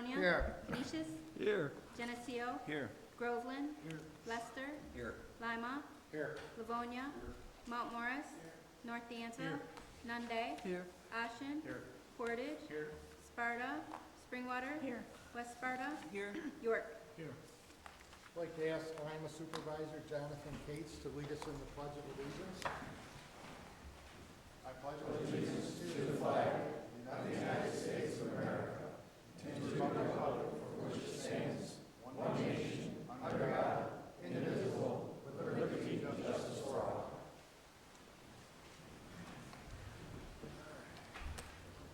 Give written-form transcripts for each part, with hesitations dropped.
Livonia. Here. Canisius. Here. Geneseo. Here. Groveland. Here. Lester. Here. Lima. Here. Livonia. Mount Morris. North Dansville. Here. Nunde. Here. Ashen. Here. Portage. Here. Sparta. Springwater. Here. West Sparta. Here. York. Here. I'd like to ask Lima Supervisor Jonathan Cates to lead us in the Pledge of Allegiance. I pledge allegiance to the flag of the United States of America and to the republic for which it stands, one nation, under God, indivisible, with liberty and justice for all.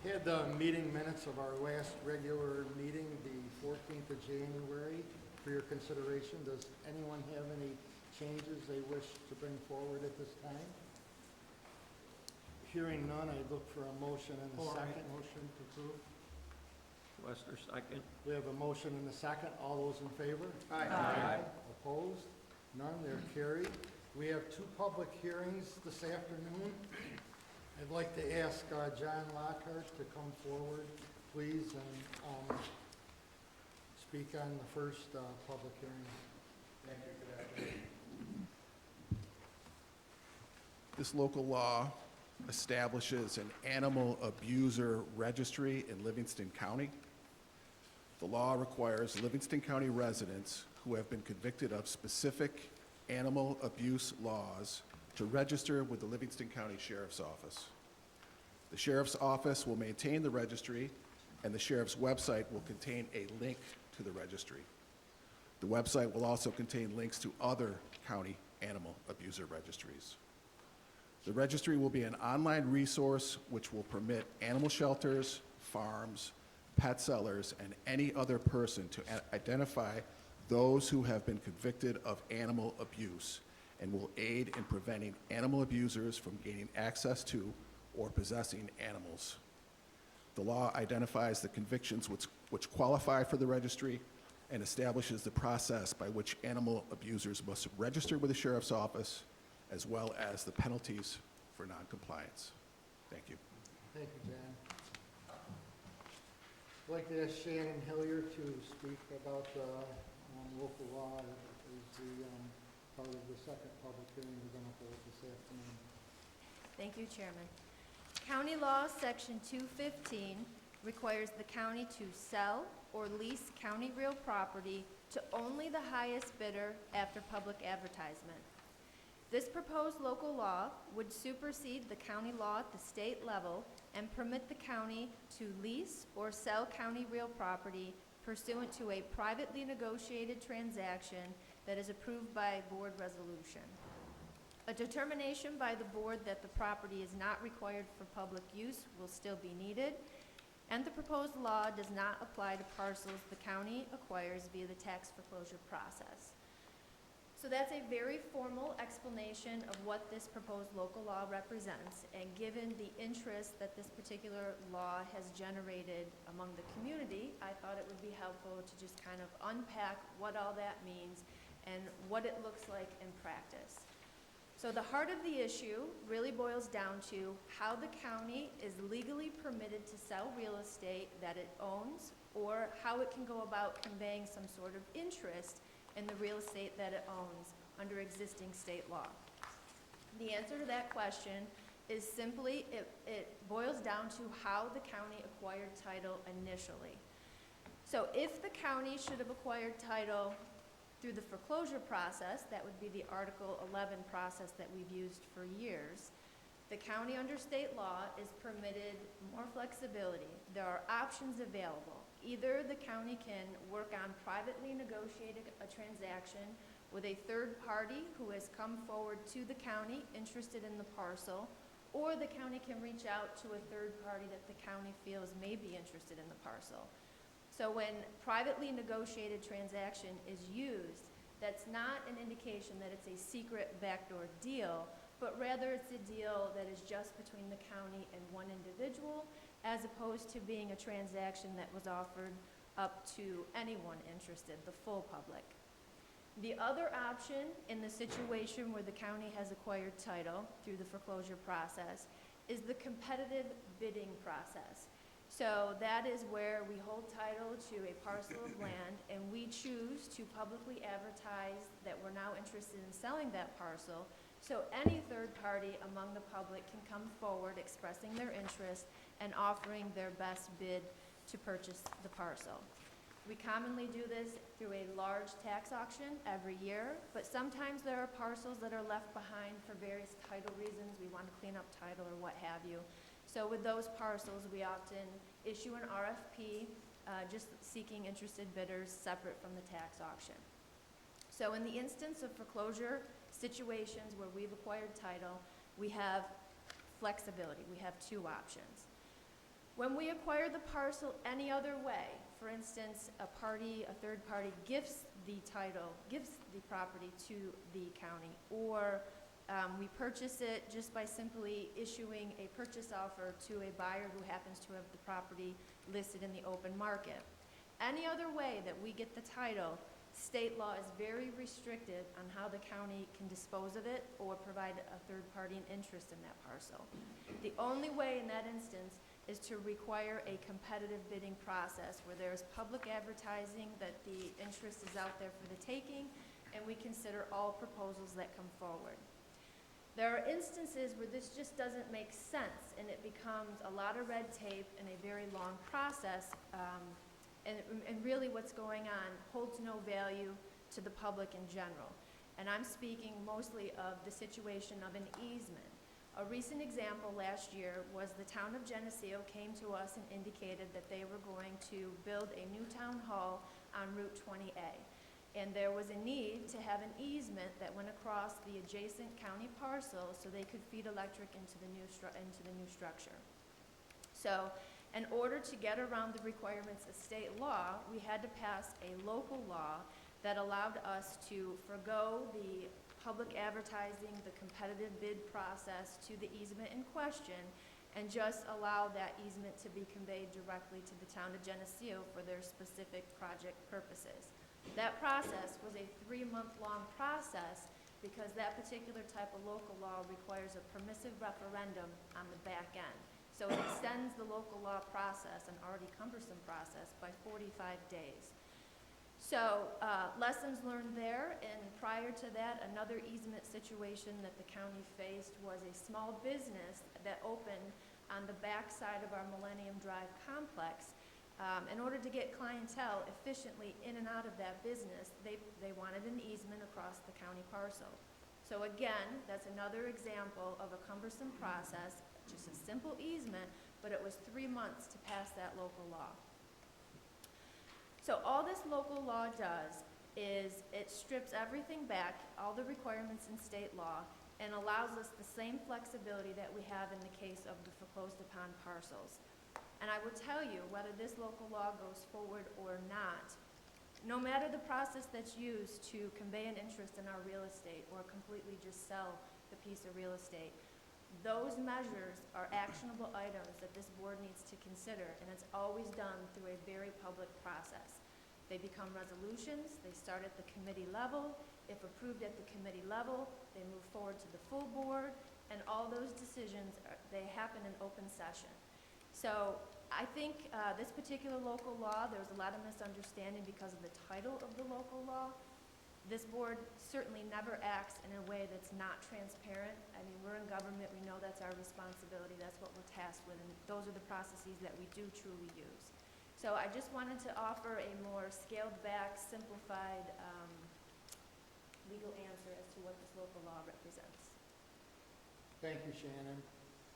Had the meeting minutes of our last regular meeting, the 14th of January, for your consideration. Does anyone have any changes they wish to bring forward at this time? Hearing none, I look for a motion and a second. Motion to approve. Lester, second. We have a motion and a second. All those in favor? Aye. Opposed? None, they're carried. We have two public hearings this afternoon. I'd like to ask John Lockhart to come forward, please, and speak on the first public hearing. Thank you for that. This local law establishes an animal abuser registry in Livingston County. The law requires Livingston County residents who have been convicted of specific animal abuse laws to register with the Livingston County Sheriff's Office. The Sheriff's Office will maintain the registry, and the Sheriff's website will contain a link to the registry. The website will also contain links to other county animal abuser registries. The registry will be an online resource which will permit animal shelters, farms, pet sellers, and any other person to identify those who have been convicted of animal abuse and will aid in preventing animal abusers from gaining access to or possessing animals. The law identifies the convictions which qualify for the registry and establishes the process by which animal abusers must register with the Sheriff's Office, as well as the penalties for noncompliance. Thank you. Thank you, John. I'd like to ask Shannon Hillier to speak about the local law as the part of the second public hearing we're going to hold this afternoon. Thank you, Chairman. County Law, Section 215, requires the county to sell or lease county real property to only the highest bidder after public advertisement. This proposed local law would supersede the county law at the state level and permit the county to lease or sell county real property pursuant to a privately negotiated transaction that is approved by board resolution. A determination by the board that the property is not required for public use will still be needed, and the proposed law does not apply to parcels the county acquires via the tax foreclosure process. So that's a very formal explanation of what this proposed local law represents, and given the interest that this particular law has generated among the community, I thought it would be helpful to just kind of unpack what all that means and what it looks like in practice. So the heart of the issue really boils down to how the county is legally permitted to sell real estate that it owns, or how it can go about conveying some sort of interest in the real estate that it owns under existing state law. The answer to that question is simply, it boils down to how the county acquired title initially. So if the county should have acquired title through the foreclosure process, that would be the Article 11 process that we've used for years, the county under state law is permitted more flexibility. There are options available. Either the county can work on privately negotiating a transaction with a third party who has come forward to the county interested in the parcel, or the county can reach out to a third party that the county feels may be interested in the parcel. So when privately negotiated transaction is used, that's not an indication that it's a secret backdoor deal, but rather it's a deal that is just between the county and one individual, as opposed to being a transaction that was offered up to anyone interested, the full public. The other option in the situation where the county has acquired title through the foreclosure process is the competitive bidding process. So that is where we hold title to a parcel of land, and we choose to publicly advertise that we're now interested in selling that parcel. So any third party among the public can come forward expressing their interest and offering their best bid to purchase the parcel. We commonly do this through a large tax auction every year, but sometimes there are parcels that are left behind for various title reasons. We want to clean up title or what have you. So with those parcels, we often issue an RFP, just seeking interested bidders separate from the tax auction. So in the instance of foreclosure situations where we've acquired title, we have flexibility. We have two options. When we acquire the parcel any other way, for instance, a third party gifts the title, gives the property to the county, or we purchase it just by simply issuing a purchase offer to a buyer who happens to have the property listed in the open market. Any other way that we get the title, state law is very restricted on how the county can dispose of it or provide a third party an interest in that parcel. The only way in that instance is to require a competitive bidding process where there is public advertising that the interest is out there for the taking, and we consider all proposals that come forward. There are instances where this just doesn't make sense, and it becomes a lot of red tape and a very long process, and really what's going on holds no value to the public in general. And I'm speaking mostly of the situation of an easement. A recent example last year was the town of Geneseo came to us and indicated that they were going to build a new town hall on Route 20A. And there was a need to have an easement that went across the adjacent county parcel so they could feed electric into the new structure. So in order to get around the requirements of state law, we had to pass a local law that allowed us to forego the public advertising, the competitive bid process to the easement in question, and just allow that easement to be conveyed directly to the town of Geneseo for their specific project purposes. That process was a 3-month-long process because that particular type of local law requires a permissive referendum on the back end. So it extends the local law process, an already cumbersome process, by 45 days. So lessons learned there, and prior to that, another easement situation that the county faced was a small business that opened on the back side of our Millennium Drive complex. In order to get clientele efficiently in and out of that business, they wanted an easement across the county parcel. So again, that's another example of a cumbersome process, just a simple easement, but it was 3 months to pass that local law. So all this local law does is it strips everything back, all the requirements in state law, and allows us the same flexibility that we have in the case of the foreclosed upon parcels. And I will tell you, whether this local law goes forward or not, no matter the process that's used to convey an interest in our real estate or completely just sell the piece of real estate, those measures are actionable items that this board needs to consider, and it's always done through a very public process. They become resolutions, they start at the committee level. If approved at the committee level, they move forward to the full board, and all those decisions, they happen in open session. So I think this particular local law, there was a lot of misunderstanding because of the title of the local law. This board certainly never acts in a way that's not transparent. I mean, we're in government, we know that's our responsibility, that's what we're tasked with, and those are the processes that we do truly use. So I just wanted to offer a more scaled back, simplified legal answer as to what this local law represents. Thank you, Shannon.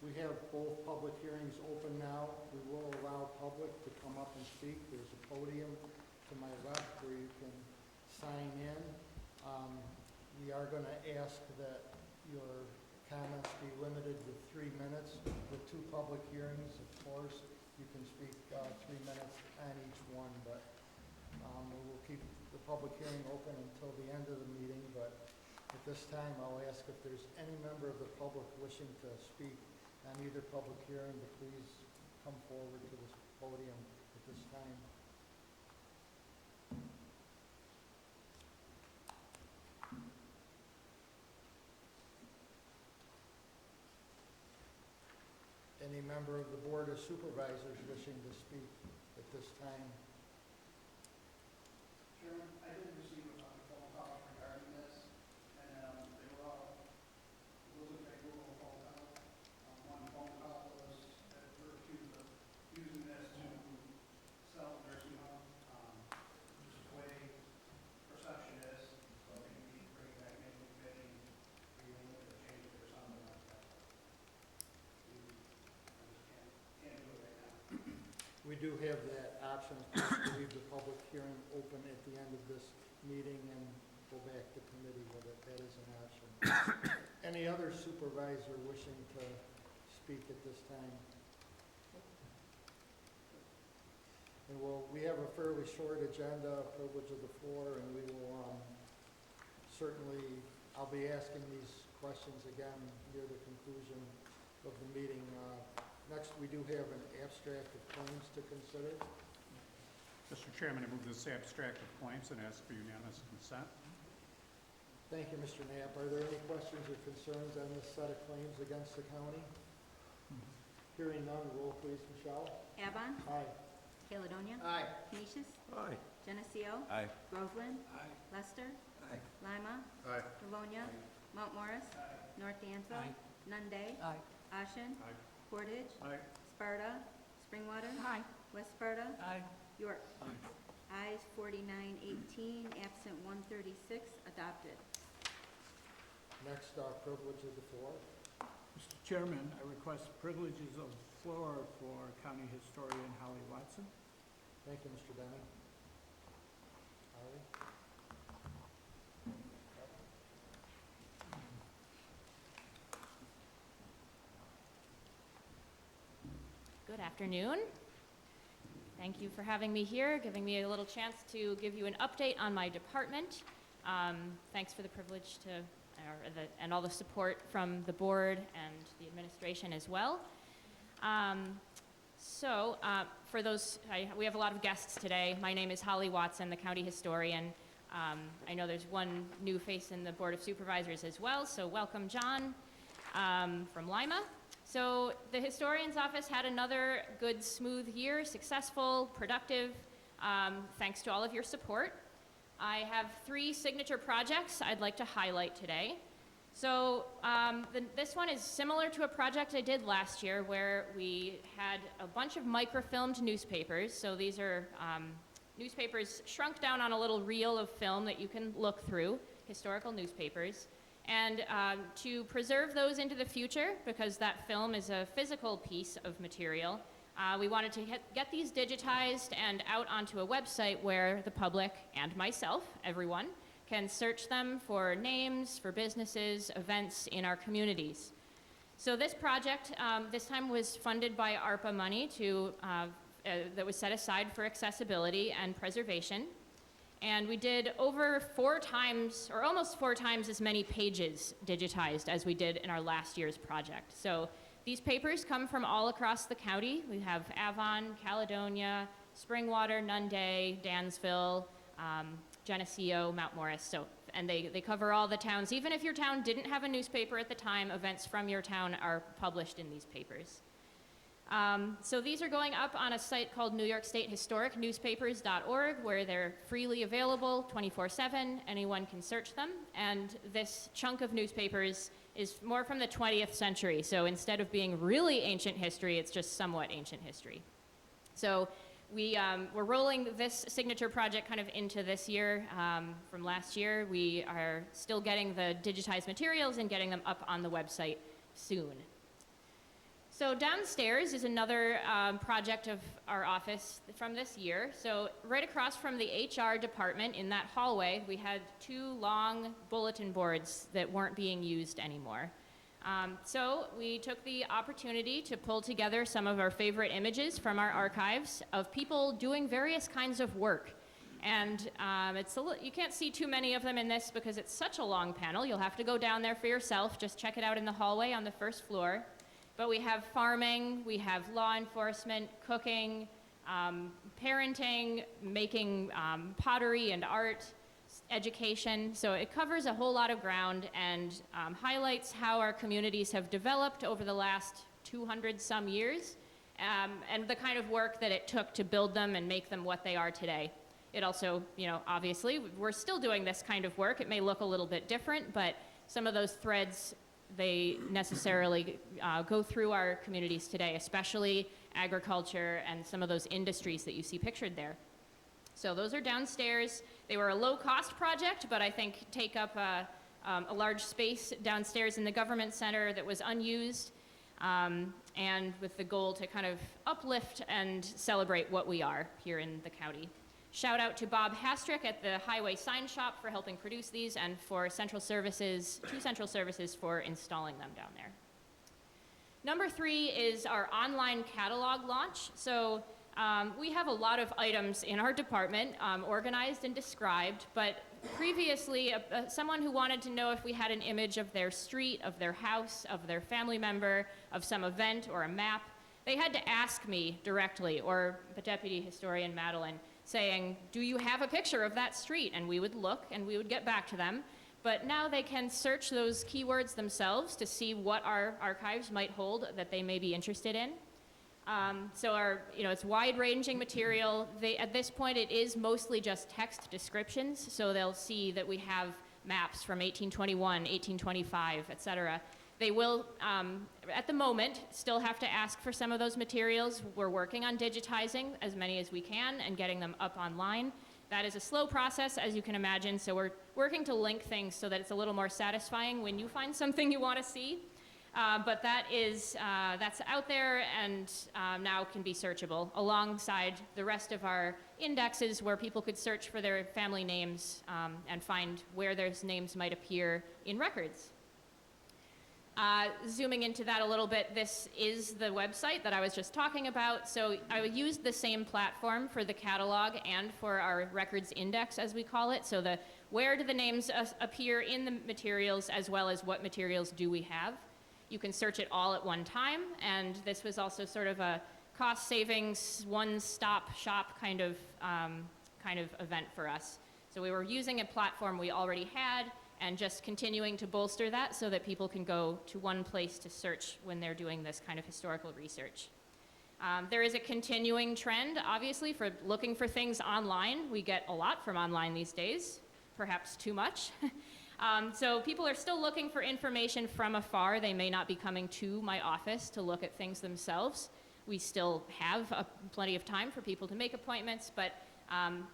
We have both public hearings open now. We will allow public to come up and speak. There's a podium to my left where you can sign in. We are going to ask that your comments be limited to 3 minutes. With 2 public hearings, of course, you can speak 3 minutes on each one, but we will keep the public hearing open until the end of the meeting. But at this time, I'll ask if there's any member of the public wishing to speak on either public hearing, to please come forward to this podium at this time. Any member of the Board of Supervisors wishing to speak at this time? Chairman, I did receive a phone call regarding this, and they were all, it was a favorable phone call. One phone call was that we're accused of using this to sell a nursing home. Just the way perception is, so I think we need to bring it back into committee, rename it or change it or something like that. I just can't do it right now. We do have that option to leave the public hearing open at the end of this meeting and go back to committee with it. That is an option. Any other supervisor wishing to speak at this time? And we have a fairly short agenda, privilege of the floor, and we will certainly, I'll be asking these questions again near the conclusion of the meeting. Next, we do have an abstract of claims to consider. Mr. Chairman, I move this abstract of claims and ask for unanimous consent. Thank you, Mr. Knapp. Are there any questions or concerns on this set of claims against the county? Hearing none, roll please, Michelle. Avon, Aye. Caledonia. Aye. Canisius, Aye. Geneseo. Aye. Groveland. Aye. Lester. Aye. Lima. Aye. Livonia. Mount Morris. North Dansville. Nunde. Ashen. Aye. Portage. Aye. Sparta. Springwater. West Sparta. York. Ayes 49-18, absent 136, adopted. Next, privilege of the floor. Mr. Chairman, I request privileges of the floor for County Historian Holly Watson. Thank you, Mr. Denny. Holly? Good afternoon. Thank you for having me here, giving me a little chance to give you an update on my department. Thanks for the privilege to, and all the support from the board and the administration as well. For those, we have a lot of guests today. My name is Holly Watson, the county historian. I know there's one new face in the Board of Supervisors as well, so welcome, John, from Lima. So the historian's office had another good, smooth year, successful, productive, thanks to all of your support. I have 3 signature projects I'd like to highlight today. So this one is similar to a project I did last year where we had a bunch of microfilmed newspapers. So these are newspapers shrunk down on a little reel of film that you can look through, historical newspapers. And to preserve those into the future, because that film is a physical piece of material, we wanted to get these digitized and out onto a website where the public and myself, everyone, can search them for names, for businesses, events in our communities. So this project this time was funded by ARPA money that was set aside for accessibility and preservation. And we did over 4 times, or almost 4 times as many pages digitized as we did in our last year's project. So these papers come from all across the county. We have Avon, Caledonia, Springwater, Nunde, Dansville, Geneseo, Mount Morris. And they cover all the towns. Even if your town didn't have a newspaper at the time, events from your town are published in these papers. So these are going up on a site called NewYorkStateHistoricNewspapers.org, where they're freely available 24/7. Anyone can search them. And this chunk of newspapers is more from the 20th century. So instead of being really ancient history, it's just somewhat ancient history. So we're rolling this signature project kind of into this year. From last year, we are still getting the digitized materials and getting them up on the website soon. So downstairs is another project of our office from this year. So right across from the HR department in that hallway, we had 2 long bulletin boards that weren't being used anymore. So we took the opportunity to pull together some of our favorite images from our archives of people doing various kinds of work. And you can't see too many of them in this because it's such a long panel. You'll have to go down there for yourself. Just check it out in the hallway on the first floor. But we have farming, we have law enforcement, cooking, parenting, making pottery and art, education. So it covers a whole lot of ground and highlights how our communities have developed over the last 200 some years, and the kind of work that it took to build them and make them what they are today. It also, obviously, we're still doing this kind of work. It may look a little bit different, but some of those threads, they necessarily go through our communities today, especially agriculture and some of those industries that you see pictured there. So those are downstairs. They were a low-cost project, but I think take up a large space downstairs in the government center that was unused, and with the goal to kind of uplift and celebrate what we are here in the county. Shout out to Bob Hastrick at the Highway Sign Shop for helping produce these, and for Central Services, to Central Services for installing them down there. Number 3 is our online catalog launch. So we have a lot of items in our department organized and described, but previously someone who wanted to know if we had an image of their street, of their house, of their family member, of some event or a map, they had to ask me directly, or the Deputy Historian Madeline, saying, do you have a picture of that street? And we would look and we would get back to them. But now they can search those keywords themselves to see what our archives might hold that they may be interested in. So it's wide-ranging material. At this point, it is mostly just text descriptions, so they'll see that we have maps from 1821, 1825, et cetera. They will, at the moment, still have to ask for some of those materials. We're working on digitizing as many as we can and getting them up online. That is a slow process, as you can imagine, so we're working to link things so that it's a little more satisfying when you find something you want to see. But that's out there and now can be searchable alongside the rest of our indexes where people could search for their family names and find where those names might appear in records. Zooming into that a little bit, this is the website that I was just talking about. So I used the same platform for the catalog and for our records index, as we call it. So where do the names appear in the materials, as well as what materials do we have. You can search it all at one time, and this was also sort of a cost savings, one-stop shop kind of event for us. So we were using a platform we already had, and just continuing to bolster that so that people can go to one place to search when they're doing this kind of historical research. There is a continuing trend, obviously, for looking for things online. We get a lot from online these days, perhaps too much. So people are still looking for information from afar. They may not be coming to my office to look at things themselves. We still have plenty of time for people to make appointments, but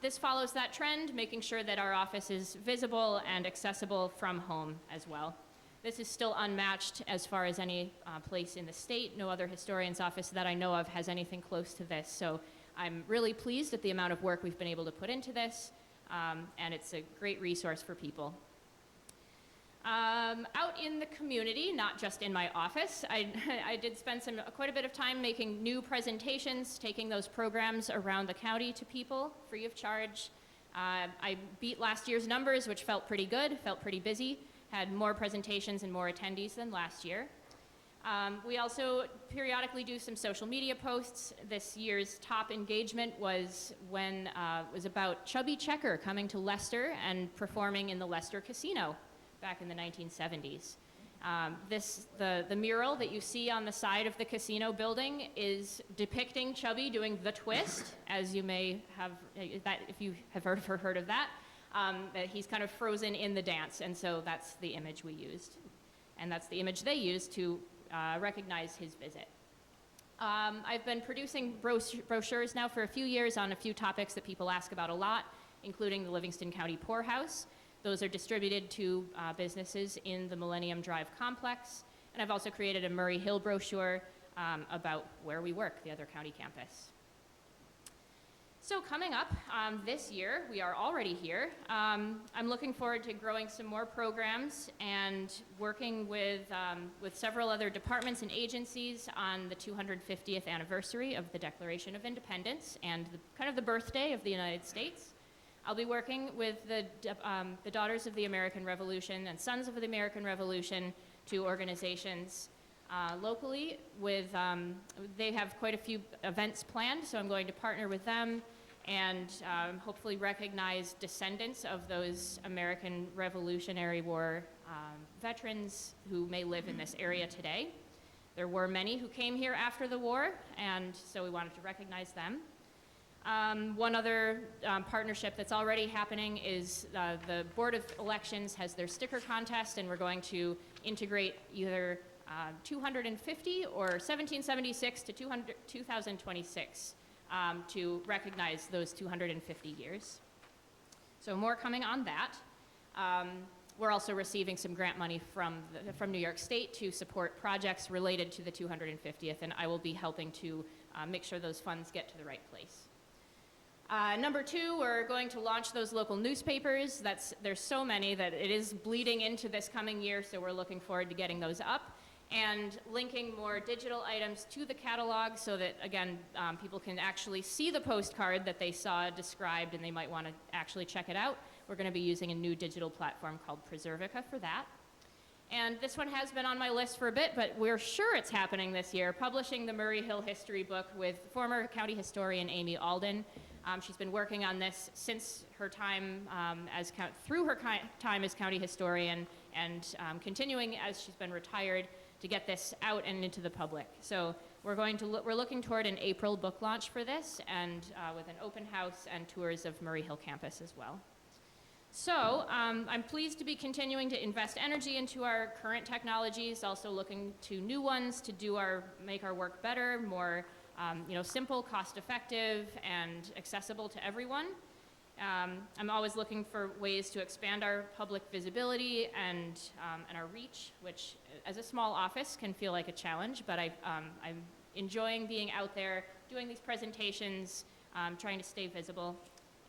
this follows that trend, making sure that our office is visible and accessible from home as well. This is still unmatched as far as any place in the state. No other historian's office that I know of has anything close to this. So I'm really pleased at the amount of work we've been able to put into this, and it's a great resource for people. Out in the community, not just in my office, I did spend quite a bit of time making new presentations, taking those programs around the county to people free of charge. I beat last year's numbers, which felt pretty good, felt pretty busy, had more presentations and more attendees than last year. We also periodically do some social media posts. This year's top engagement was about Chubby Checker coming to Leicester and performing in the Leicester Casino back in the 1970s. The mural that you see on the side of the casino building is depicting Chubby doing the twist, as you may have, if you have heard of that, that he's kind of frozen in the dance, and so that's the image we used. And that's the image they used to recognize his visit. I've been producing brochures now for a few years on a few topics that people ask about a lot, including the Livingston County Poorhouse. Those are distributed to businesses in the Millennium Drive complex. And I've also created a Murray Hill brochure about where we work, the other county campus. So coming up this year, we are already here. I'm looking forward to growing some more programs and working with several other departments and agencies on the 250th anniversary of the Declaration of Independence and kind of the birthday of the United States. I'll be working with the Daughters of the American Revolution and Sons of the American Revolution, two organizations locally. They have quite a few events planned, so I'm going to partner with them and hopefully recognize descendants of those American Revolutionary War veterans who may live in this area today. There were many who came here after the war, and so we wanted to recognize them. One other partnership that's already happening is the Board of Elections has their sticker contest, and we're going to integrate either 250 or 1776 to 2026 to recognize those 250 years. So more coming on that. We're also receiving some grant money from New York State to support projects related to the 250th, and I will be helping to make sure those funds get to the right place. Number two, we're going to launch those local newspapers. There's so many that it is bleeding into this coming year, so we're looking forward to getting those up and linking more digital items to the catalog so that, again, people can actually see the postcard that they saw described and they might want to actually check it out. We're going to be using a new digital platform called Preservica for that. And this one has been on my list for a bit, but we're sure it's happening this year, publishing the Murray Hill History book with former county historian Amy Alden. She's been working on this since her time through her time as county historian and continuing as she's been retired to get this out and into the public. So we're looking toward an April book launch for this, and with an open house and tours of Murray Hill campus as well. So I'm pleased to be continuing to invest energy into our current technologies, also looking to new ones to make our work better, more simple, cost-effective, and accessible to everyone. I'm always looking for ways to expand our public visibility and our reach, which as a small office can feel like a challenge, but I'm enjoying being out there, doing these presentations, trying to stay visible,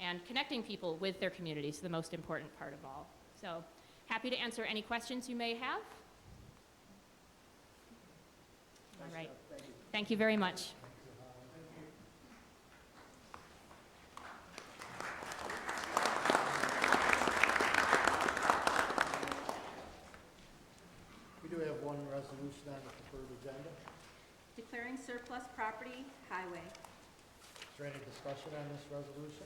and connecting people with their communities, the most important part of all. So happy to answer any questions you may have. All right. Thank you very much. We do have one resolution on the preferred agenda. Declaring surplus property highway. Is there any discussion on this resolution?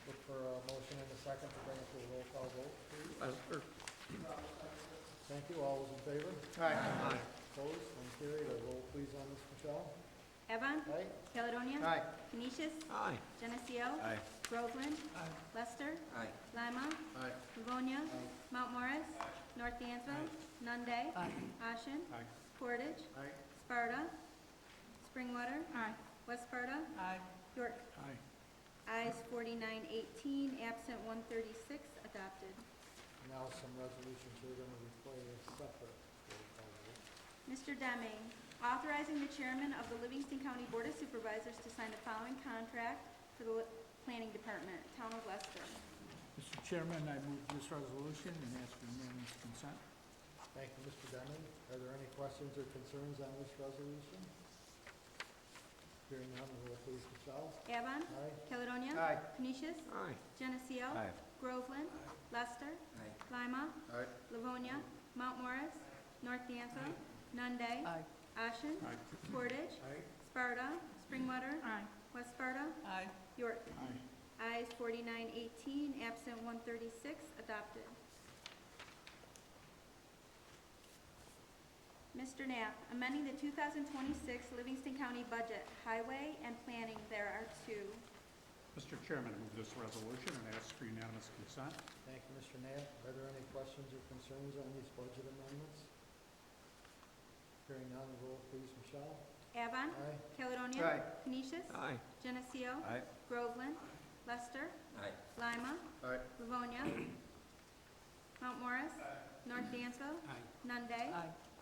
Look for a motion in a second to bring it to a roll call vote, please. Lester? Thank you. All those in favor? Aye. Opposed? None carried. A roll, please, on this, Michelle. Evan. Aye. Caledonia. Aye. Canisius. Aye. Geneseo. Aye. Groveland. Lester. Aye. Lima. Aye. Livonia. Mount Morris. North Dansville. Nunde. Ashen. Aye. Portage. Aye. Sparta. Springwater. West Sparta. York. Aye. Ayes 4918, absent 136, adopted. Now some resolutions we're going to require separate roll call vote. Mr. Deming, authorizing the chairman of the Livingston County Board of Supervisors to sign the following contract for the Planning Department, Town of Leicester. Mr. Chairman, I move this resolution and ask for unanimous consent. Thank you, Mr. Deming. Are there any questions or concerns on this resolution? Hearing none, roll please, Michelle. Avon. Aye. Caledonia. Aye. Canisius. Aye. Geneseo. Aye. Groveland. Lester. Lima. Aye. Livonia. Mount Morris. North Dansville. Nunde. Ashen. Aye. Portage. Aye. Sparta. Springwater. West Sparta. York. Aye. Ayes 4918, absent 136, adopted. Mr. Knapp, amending the 2026 Livingston County budget, highway and planning, there are two. Mr. Chairman, I move this resolution and ask for unanimous consent. Thank you, Mr. Knapp. Are there any questions or concerns on these budget amendments? Hearing none, roll please, Michelle. Avon. Aye. Caledonia. Aye. Canisius. Aye. Geneseo. Aye. Groveland. Lester. Aye. Lima. Aye. Livonia. Mount Morris. North Dansville. Nunde.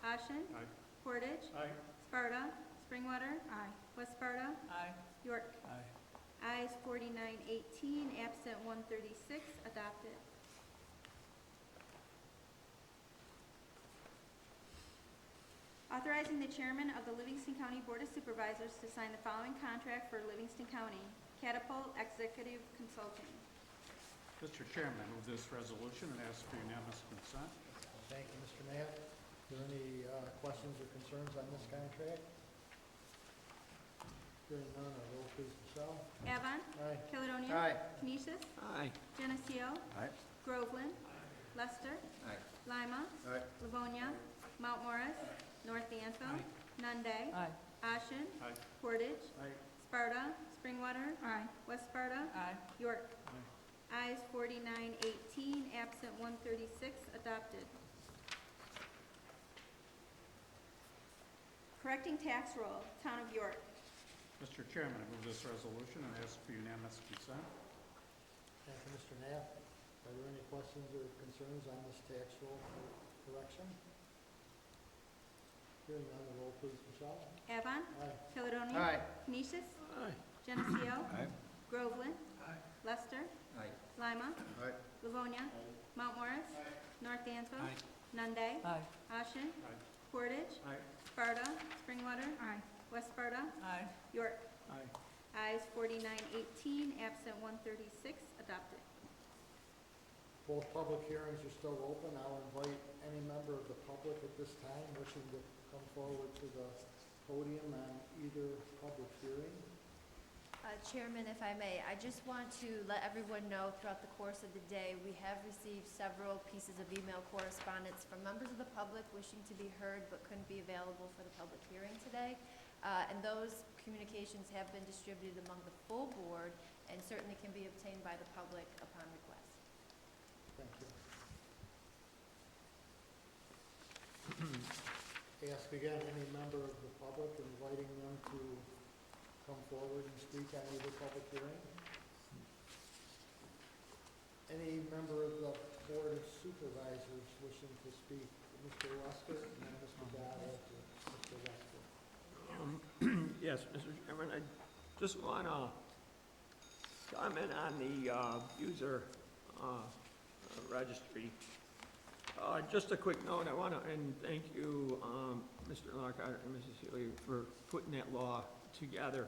Ashen. Aye. Portage. Aye. Sparta. Springwater. West Sparta. York. Aye. Ayes 4918, absent 136, adopted. Authorizing the chairman of the Livingston County Board of Supervisors to sign the following contract for Livingston County, Catapult Executive Consulting. Mr. Chairman, I move this resolution and ask for unanimous consent. Thank you, Mr. Knapp. Are there any questions or concerns on this contract? Hearing none, roll please, Michelle. Avon. Aye. Caledonia. Aye. Canisius. Aye. Geneseo. Aye. Groveland. Lester. Aye. Lima. Aye. Livonia. Mount Morris. North Dansville. Nunde. Ashen. Aye. Portage. Aye. Sparta. Springwater. West Sparta. York. Ayes 49-18, absent 136, adopted. Correcting tax roll, Town of York. Mr. Chairman, I move this resolution and ask for unanimous consent. Thank you, Mr. Knapp. Are there any questions or concerns on this tax roll correction? Hearing none, the roll please, Michelle. Avon. Aye. Caledonia. Canisius. Aye. Geneseo. Aye. Groveland. Lester. Aye. Lima. Livonia. Mount Morris. North Dansville. Nunde. Ashen. Aye. Portage. Aye. Sparta. Springwater. West Sparta. York. Aye. Ayes 49-18, absent 136, adopted. Both public hearings are still open. I'll invite any member of the public at this time wishing to come forward to the podium on either public hearing. Chairman, if I may, I just want to let everyone know throughout the course of the day, we have received several pieces of email correspondence from members of the public wishing to be heard but couldn't be available for the public hearing today. And those communications have been distributed among the full board and certainly can be obtained by the public upon request. Thank you. Ask again any member of the public, inviting them to come forward and speak on either public hearing. Any member of the Board of Supervisors wishing to speak? Mr. Lester and then Mr. Dodd after Mr. Lester. Yes, Mr. Chairman, I just want to comment on the user registry. Just a quick note, I want to, and thank you, Mr. Lockhart and Mrs. Healy, for putting that law together.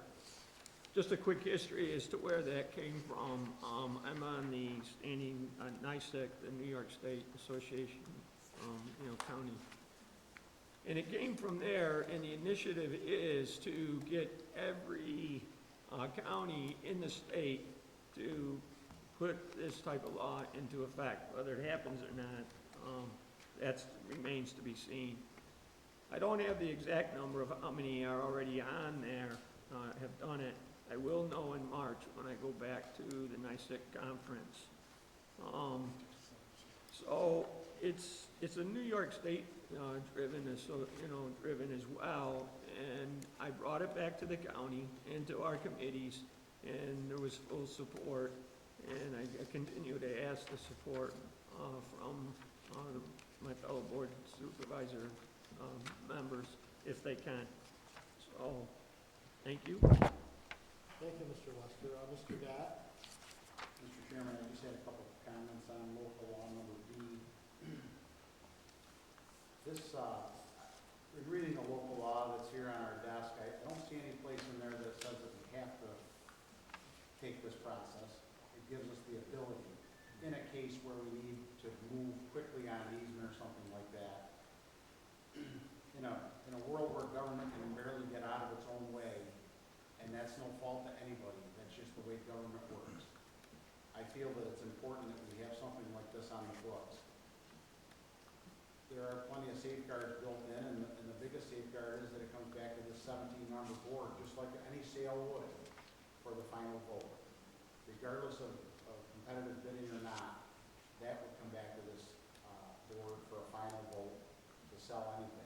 Just a quick history as to where that came from. I'm on the standing NYSEC, the New York State Association, county. And it came from there, and the initiative is to get every county in the state to put this type of law into effect. Whether it happens or not, that remains to be seen. I don't have the exact number of how many are already on there, have done it. I will know in March when I go back to the NYSEC conference. So it's a New York State driven as well, and I brought it back to the county and to our committees, and there was full support, and I continue to ask the support from my fellow board supervisor members if they can. So, thank you. Thank you, Mr. Lester. Mr. Dodd? Mr. Chairman, I just had a couple of comments on local law number B. This, in reading the local law that's here on our desk, I don't see any place in there that says that we have to take this process. It gives us the ability, in a case where we need to move quickly on an easement or something like that. In a world where government can barely get out of its own way, and that's no fault to anybody, that's just the way government works. I feel that it's important that we have something like this on the books. There are plenty of safeguards built in, and the biggest safeguard is that it comes back to the 17-member board, just like any sale would, for the final vote. Regardless of competitive bidding or not, that would come back to this board for a final vote to sell anything.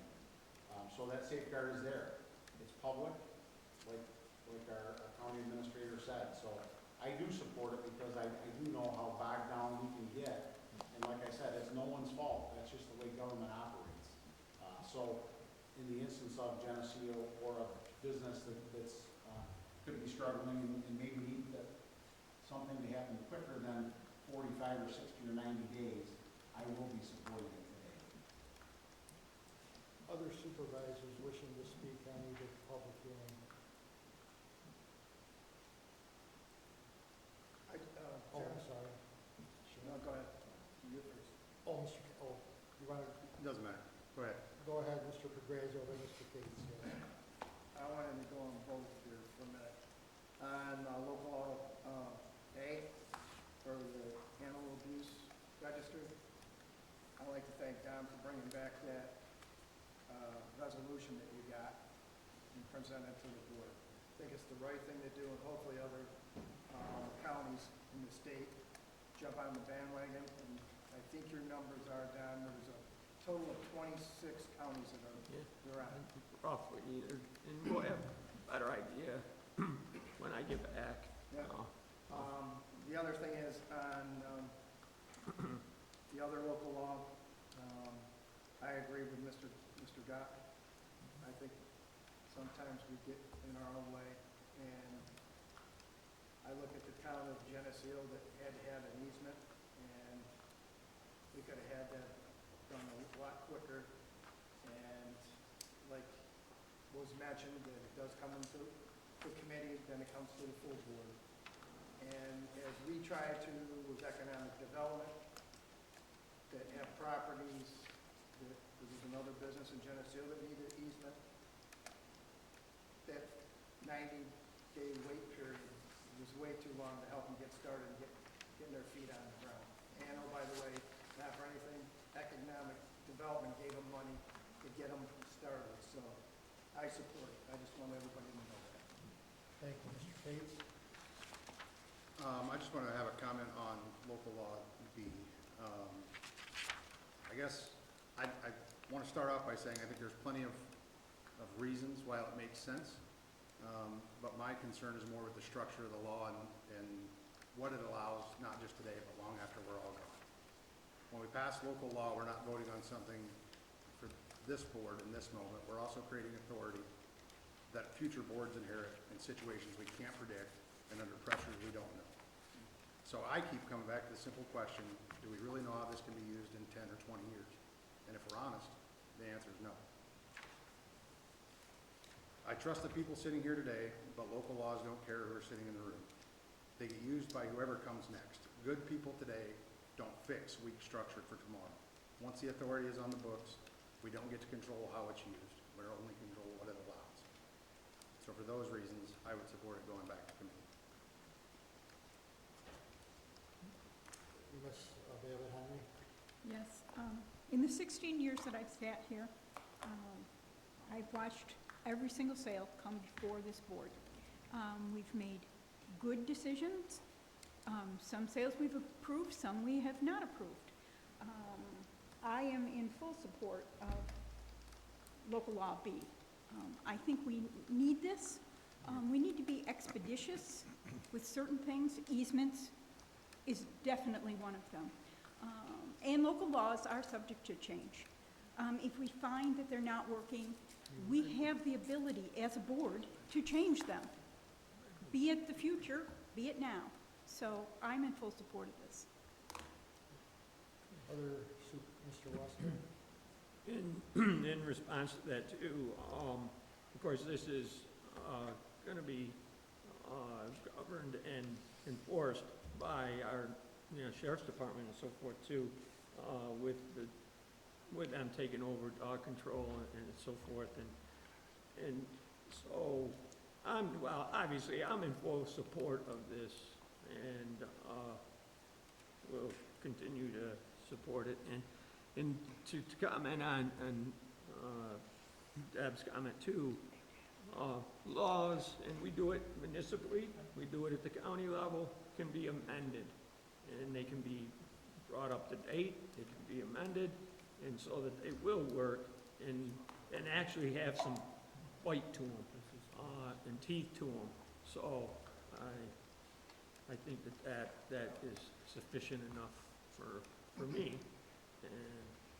So that safeguard is there. It's public, like our county administrator said. So I do support it because I do know how bogged down we can get. And like I said, it's no one's fault. That's just the way government operates. So in the instance of Geneseo or a business that's could be struggling and maybe need something to happen quicker than 45 or 60 or 90 days, I will be supporting it today. Other supervisors wishing to speak on either public hearing? Oh, I'm sorry. No, go ahead. You first. Oh, you want to, Doesn't matter. Go ahead. go ahead, Mr. Pagrazio, then Mr. Cates. I wanted to go on both here for a minute. On local law A, for the animal abuse register, I'd like to thank Don for bringing back that resolution that you got and present it to the board. I think it's the right thing to do, and hopefully other counties in the state jump on the bandwagon. And I think your numbers are down, there's a total of 26 counties that are on. Roughly, and we'll have a better idea when I get back. Yeah. The other thing is on the other local law, I agree with Mr. Gott. I think sometimes we get in our own way, and I look at the town of Geneseo that had to have an easement, and we could have had that done a lot quicker. And like was mentioned, that it does come into the committee, then it comes to the full board. And as we try to, with economic development, that have properties, that there's another business in Geneseo that needed easement, that 90-day wait period was way too long to help them get started and getting their feet on the ground. And oh, by the way, not for anything, economic development gave them money to get them started. So I support it. I just want everybody to know that. Thank you, Mr. Cates. I just want to have a comment on local law B. I guess I want to start off by saying I think there's plenty of reasons why it makes sense, but my concern is more with the structure of the law and what it allows, not just today, but long after we're all gone. When we pass local law, we're not voting on something for this board in this moment. We're also creating authority that future boards inherit in situations we can't predict and under pressures we don't know. So I keep coming back to the simple question, do we really know how this can be used in 10 or 20 years? And if we're honest, the answer is no. I trust the people sitting here today, but local laws don't care who are sitting in the room. They get used by whoever comes next. Good people today don't fix weak structure for tomorrow. Once the authority is on the books, we don't get to control how it's used. We're only control what it allows. So for those reasons, I would support it going back to committee. Ms. Bailey Henry? Yes. In the 16 years that I've sat here, I've watched every single sale come before this board. We've made good decisions. Some sales we've approved, some we have not approved. I am in full support of local law B. I think we need this. We need to be expeditious with certain things. Easements is definitely one of them. And local laws are subject to change. If we find that they're not working, we have the ability as a board to change them. Be it the future, be it now. So I'm in full support of this. Mr. Wester? In response to that too, of course, this is going to be governed and enforced by our, sheriff's department and so forth too, with them taking over dog control and so forth, and so obviously I'm in full support of this, and we'll continue to support it. And to comment on Deb's comment too, laws, and we do it municipally, we do it at the county level, can be amended, and they can be brought up to date, they can be amended, and so that they will work and actually have some bite to them, and teeth to them. So I think that is sufficient enough for me, and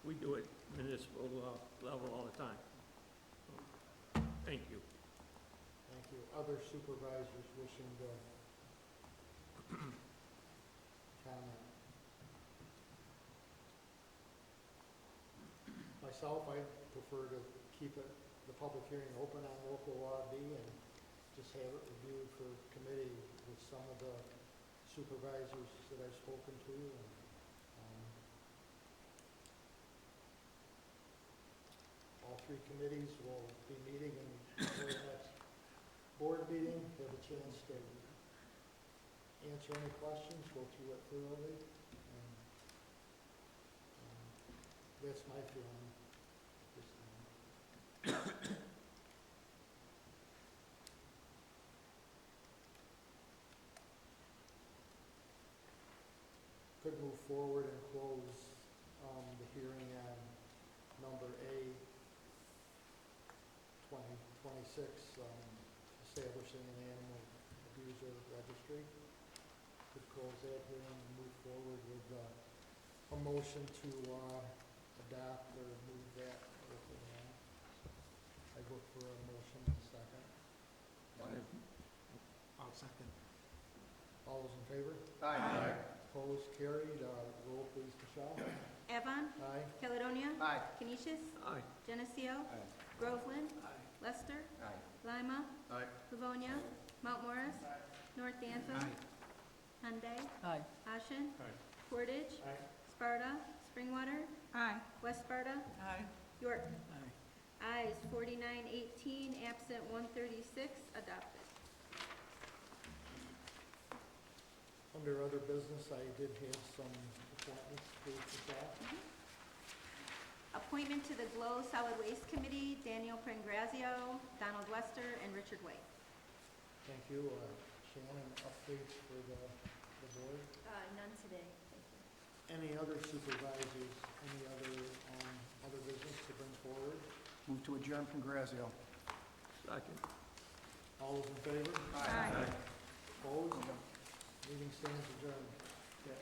we do it municipal level all the time. So, thank you. Thank you. Other supervisors wishing to comment? Myself, I prefer to keep the public hearing open on local law B and just have it reviewed for committee with some of the supervisors that I've spoken to. And, all three committees will be meeting in the next board meeting, have a chance to answer any questions, go through it thoroughly. And, that's my feeling at this time. Could move forward and close the hearing on number A 2026, establishing an animal abuser registry. Could close that hearing and move forward with a motion to adopt or move that article on. I look for a motion in a second. I'll second. All those in favor? Aye. Opposed, carried. Roll please, Michelle. Avon. Aye. Caledonia. Aye. Canisius. Aye. Geneseo. Groveland. Lester. Lima. Aye. Livonia. Mount Morris. North Dansville. Hyundai. Aye. Ashen. Aye. Portage. Aye. Sparta. Springwater. Aye. West Sparta. Aye. York. Aye. Ayes 49-18, absent 136, adopted. Under other business, I did have some appointments to discuss. Appointment to the GLOW Solid Waste Committee, Daniel Prangrazio, Donald Wester, and Richard White. Thank you. Shannon, updates for the board? None today, thank you. Any other supervisors, any other business to bring forward? Move to adjourn from Geneseo. Second. All those in favor? Aye. Opposed? Meeting stands adjourned. Yeah,